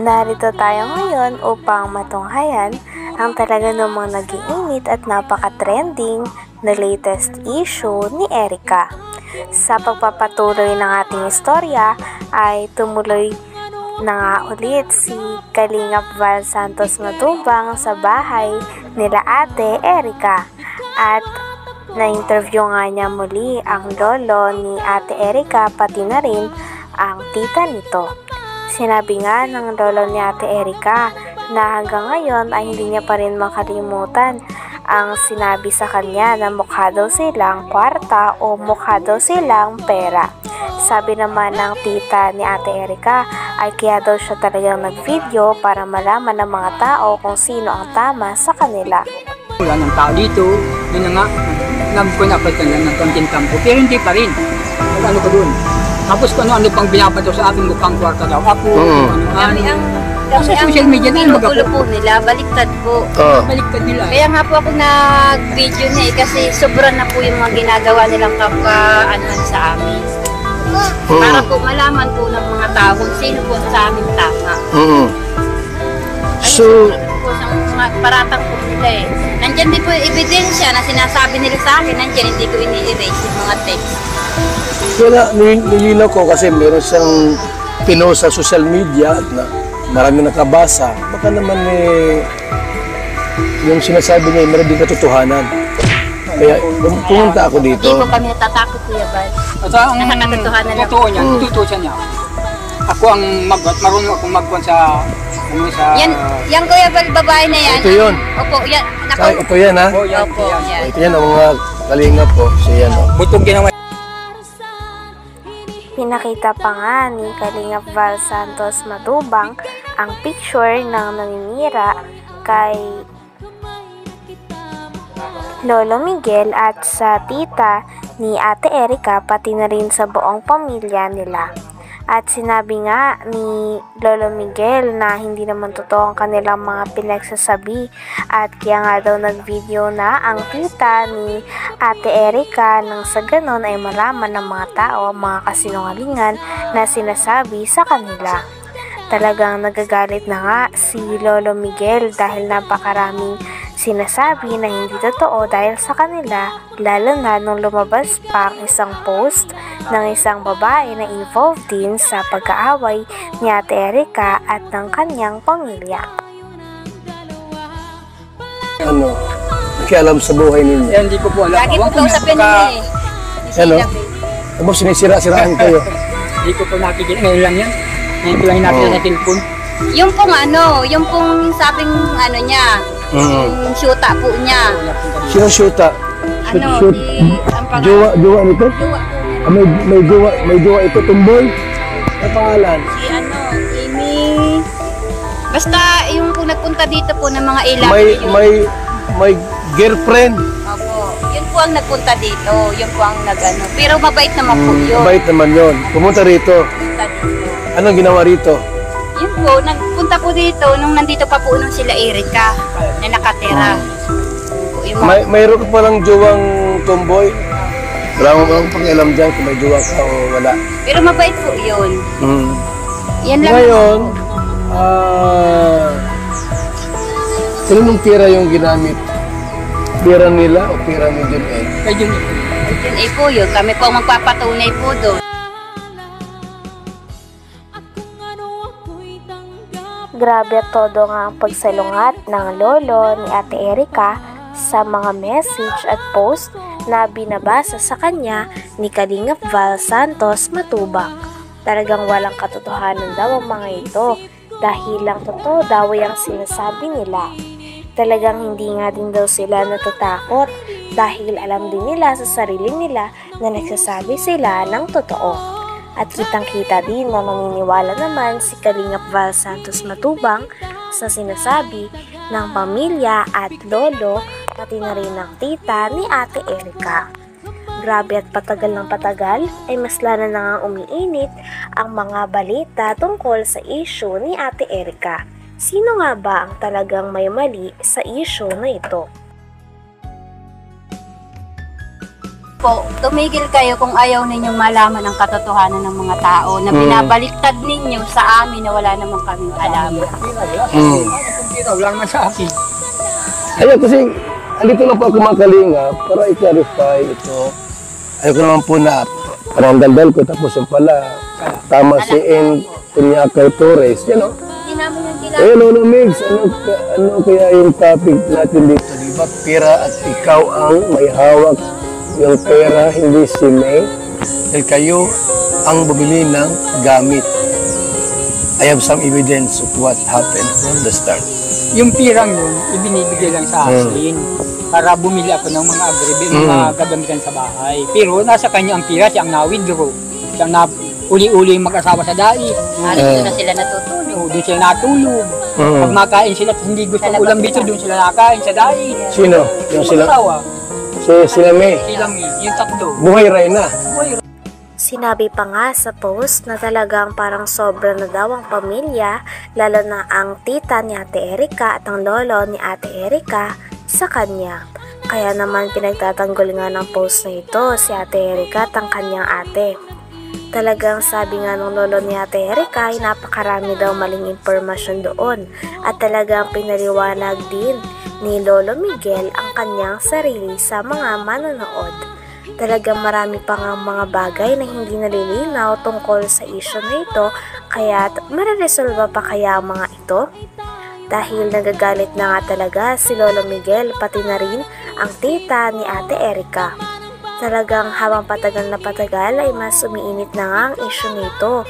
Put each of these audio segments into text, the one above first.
Narito tayo ngayon upang matunghayan ang talaga namang nag-iinit at napaka-trending na latest issue ni Erica. Sa pagpapatuloy ng ating istorya ay tumuloy na nga ulit si Kalingap Val Santos Matubang sa bahay nila Ate Erica at na-interview nga niya muli ang lolo ni Ate Erica pati na rin ang tita nito. Sinabi nga ng lolo ni Ate Erica na hanggang ngayon ay hindi niya pa rin makalimutan ang sinabi sa kanya na mukha daw silang kwarta o mukha daw silang pera. Sabi naman ng tita ni Ate Erica ay kaya daw siya talagang nag-video para malaman ng mga tao kung sino ang tama sa kanila. Wala ng tao dito, yun na nga, nagpunapalitan lang ng konting kampo, pero hindi pa rin. Ano ko dun? Tapos kung ano pang binabato sa akin mukhang kwarta daw. Ako, sa social media na yung pinukulo po nila, baliktad po. Baliktad nila. Kaya nga po ako nag-video niya kasi sobra na po yung mga ginagawa nilang kapwa-anuhan sa amin. Para po malaman po ng mga tao kung sino po sa amin tama. So, po sa mga paratang po nila eh. Nandyan din po yung ebidensya na sinasabi nila sa akin, nandyan hindi ko ini-erase yung mga text. wala, nilinaw ko kasi meron siyang pinost sa social media at na marami nakabasa. Baka naman yung sinasabi niya, meron din katotohanan. Kaya pumunta ako dito. Hindi po kami natatakot, Kuya Bal. At ang nakakatotohanan lang. totoo niya, tutusan niya. Ako ang marunong akong magkuhan sa Yan Kuya Bal, babae na yan. Ito yun. Opo, yan. Ito yan ha. Opo, yan. Ito yan ang mga kalingap po. Siya yan o. butong ginawa. Pinakita pa nga ni Kalingap Val Santos Matubang ang picture ng naninira kay Lolo Miguel at sa tita ni Ate Erica pati na rin sa buong pamilya nila. At sinabi nga ni Lolo Miguel na hindi naman totoo ang kanilang mga pinagsasabi at kaya nga daw nag-video na ang tita ni Ate Erica nang sa ganon ay malaman ng mga tao ang mga kasinungalingan na sinasabi sa kanila. Talagang nagagalit na nga si Lolo Miguel dahil napakaraming sinasabi na hindi totoo dahil sa kanila, lalo na nung lumabas pa ang isang post ng isang babae na involved din sa pag-aaway ni Ate Erica at ng kanyang pamilya. Ano? Nakialam sa buhay ninyo. Eh, hindi ko po alam. Lagi po kausapin niya eh. Ano? Tapos sinisira-siraan kayo. Hindi ko po nakikita. Ngayon lang yan. Ngayon ko lang hinapit sa telepon. Yung pong sabing ano niya, yung syuta po niya. Sino shoota? Ano, Shoot. ang pangalan. Jowa nito? Jowa. Ah, may jowa ito, tumboy? Ano pangalan? Si ano, Amy. Basta yung kung nagpunta dito po ng mga ilang. May girlfriend. Opo, yun po ang nagpunta dito. Yun po ang nagano. Pero mabait naman po yun. Mabait naman yun. Pumunta rito. Punta dito. Anong ginawa rito? Yun po, nagpunta po dito nung nandito pa po nung sila Erica na nakatira. Yung mga, Mayroon ka palang jowang tomboy? Wala mo bang pakialam dyan kung may jowa ka o wala? pero mabait po yun. Yan lang. Ngayon, kaninong pera yung ginamit? Pera nila o pera ni Jun Ed? Kaya yun. Yun eh po yun. Kami po ang magpapatunay po doon. Grabe at todo nga ang pagsalungat ng lolo ni Ate Erica sa mga message at post na binabasa sa kanya ni Kalingap Val Santos Matubang. Talagang walang katotohanan daw ang mga ito dahil lang totoo daw ang sinasabi nila. Talagang hindi nga din daw sila natatakot dahil alam din nila sa sarili nila na nagsasabi sila ng totoo. At kitang-kita din na naniniwala naman si Kalingap Val Santos Matubang sa sinasabi ng pamilya at lolo pati na rin ng tita ni Ate Erica. Grabe at patagal ng patagal ay mas lalo na nga umiinit ang mga balita tungkol sa issue ni Ate Erica. Sino nga ba ang talagang may mali sa issue na ito? po, tumigil kayo kung ayaw ninyong malaman ang katotohanan ng mga tao na binabaliktad ninyo sa amin na wala namang kaming alam. Wala naman sa akin. Ayun, kasi andito na po ako mga kalinga para i-clarify ito. Ayoko naman po na parang daldal ko tapos yung pala tama si N. Punyakay Torres, you know? Hindi namin yung Eh, Lolo Migs, ano kaya yung topic natin dito? Di ba, pera at ikaw ang may hawak yung pera, hindi si May. Dahil kayo ang bumili ng gamit. I have some evidence of what happened from the start. Yung pirang yun, ibinibigay lang sa akin para bumili ako ng mga agribi, mga gagamitan sa bahay. Pero nasa kanya ang pira, siyang na-withdraw. Siyang uli-uli mag-asawa sa dai. Doon na sila natutulog. Doon sila natulog. Pag makain sila at hindi gusto ng ulam dito, doon sila nakain sa dai. Sino? Yung sila? Mag-asawa. Sila May? Silang yung tatlo. Buhay rin na. Sinabi pa nga sa post na talagang parang sobra na daw ang pamilya, lalo na ang tita ni Ate Erika at ang lolo ni Ate Erika sa kanya. Kaya naman pinagtatanggol nga ng post na ito si Ate Erika at ang kanyang ate. Talagang sabi nga ng lolo ni Ate Erika ay napakarami daw maling impormasyon doon at talagang pinaliwanag din ni Lolo Miguel ang kanyang sarili sa mga manonood. Talagang marami pa nga mga bagay na hindi nalilinaw tungkol sa issue na ito, kaya mareresolba pa kaya ang mga ito? Dahil nagagalit na nga talaga si Lolo Miguel pati na rin ang tita ni Ate Erika. Talagang habang patagal na patagal ay mas umiinit na nga ang issue nito.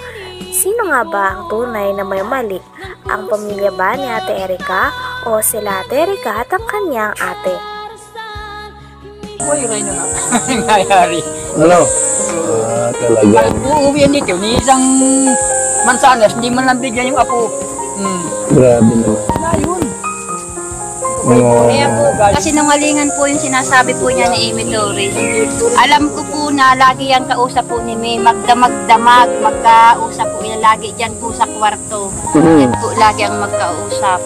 Sino nga ba ang tunay na may mali? Ang pamilya ba ni Ate Erika o sila Ate Erika at ang kanyang ate? Buhay rin na nga. Nangyayari. Ano? Talaga. Uuwihan dito, ni isang mansanas, hindi man lang bigyan yung apo. Grabe naman. Ayun. Kaya po, kasi nungalingan po yung sinasabi po niya ni Amy Torres. Alam ko po na lagi yan kausap po ni May, magdamag-damag, magkausap po yan lagi dyan po sa kwarto. Yan po lagi ang magkausap.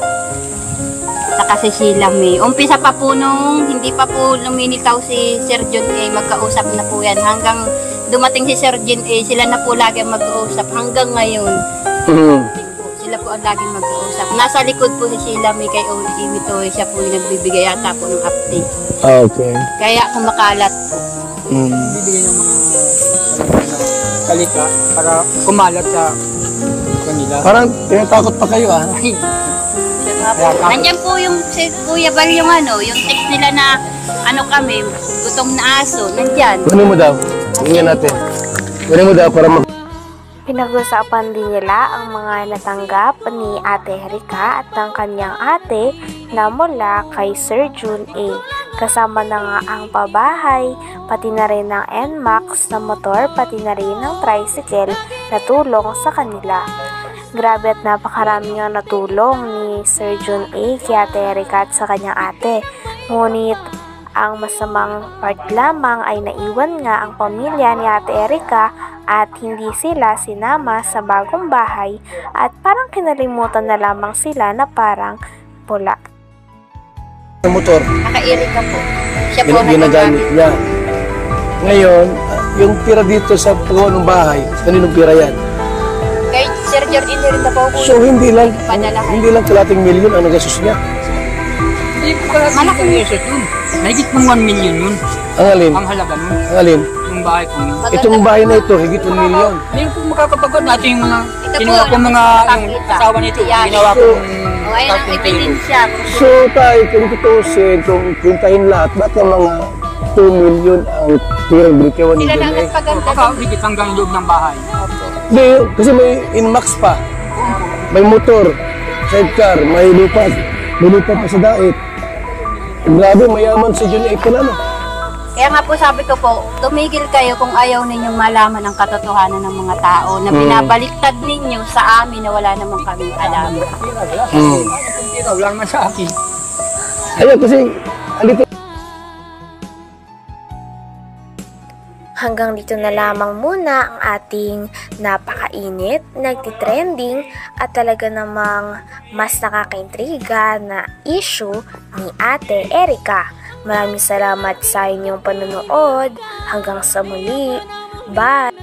Saka si Sheila May. Umpisa pa po nung hindi pa po lumilitaw si Sir John A, magkausap na po yan. Hanggang dumating si Sir John A, sila na po lagi ang magkausap hanggang ngayon. Sila po ang laging mag-uusap. Nasa likod po si Sheila May kay Amy Torres, siya po yung nagbibigay yata po ng update. Okay. Kaya kumakalat po. Bibigyan ng mga kalita para kumalat sa kanila. Parang tinatakot pa kayo, ah. Nandiyan po yung si Kuya Bal yung yung text nila na kami, gutom na aso, nandyan. Kunin mo daw. Tingnan natin. Kunin mo daw para Pinag-usapan din nila ang mga natanggap ni Ate Erika at ng kanyang ate na mula kay Sir Jun A. Kasama na nga ang pabahay, pati na rin ng NMAX na motor, pati na rin ng tricycle na tulong sa kanila. Grabe at napakarami nga natulong ni Sir Jun A kay Ate Erika at sa kanyang ate. Ngunit ang masamang part lamang ay naiwan nga ang pamilya ni Ate Erika at hindi sila sinama sa bagong bahay at parang kinalimutan na lamang sila na parang pula. motor. Naka-Erika po. Siya po Ginagamit niya. Ngayon, yung pira dito sa pagawa ng bahay, kaninong pira yan? Kay Sir Jordan rin na po po. So hindi lang kalating milyon ang nagastos niya. Hindi po pala malaki yung resort yun. Nahigit pong 1 million yun. Ang alin? Ang halaga nun. Ang alin? Yung bahay po yun. Itong bahay na ito, higit 1 milyon. Hindi po makakapagod natin yung mga Ito ginawa po, ko mga yung asawa nito. Ginawa ko O ayun ang ebidensya. So tayo, kung tutusin, kung puntahin lahat, ba't ang mga 2 million ang pirang brikewan ni Sila na John A? nagpaganda. Baka higit hanggang loob ng bahay. Hindi, kasi may inmax pa. May motor, sidecar, may lupa pa sa dait. Grabe, mayaman si John A. pala, no? Kaya nga po sabi ko po, tumigil kayo kung ayaw ninyong malaman ang katotohanan ng mga tao na binabaliktad ninyo sa amin na wala namang kaming alam. Wala naman sa akin. Ayun, kasi andito. Hanggang dito na lamang muna ang ating napakainit, nagtitrending at talaga namang mas nakakaintriga na issue ni Ate Erika. Maraming salamat sa inyong panonood. Hanggang sa muli. Bye!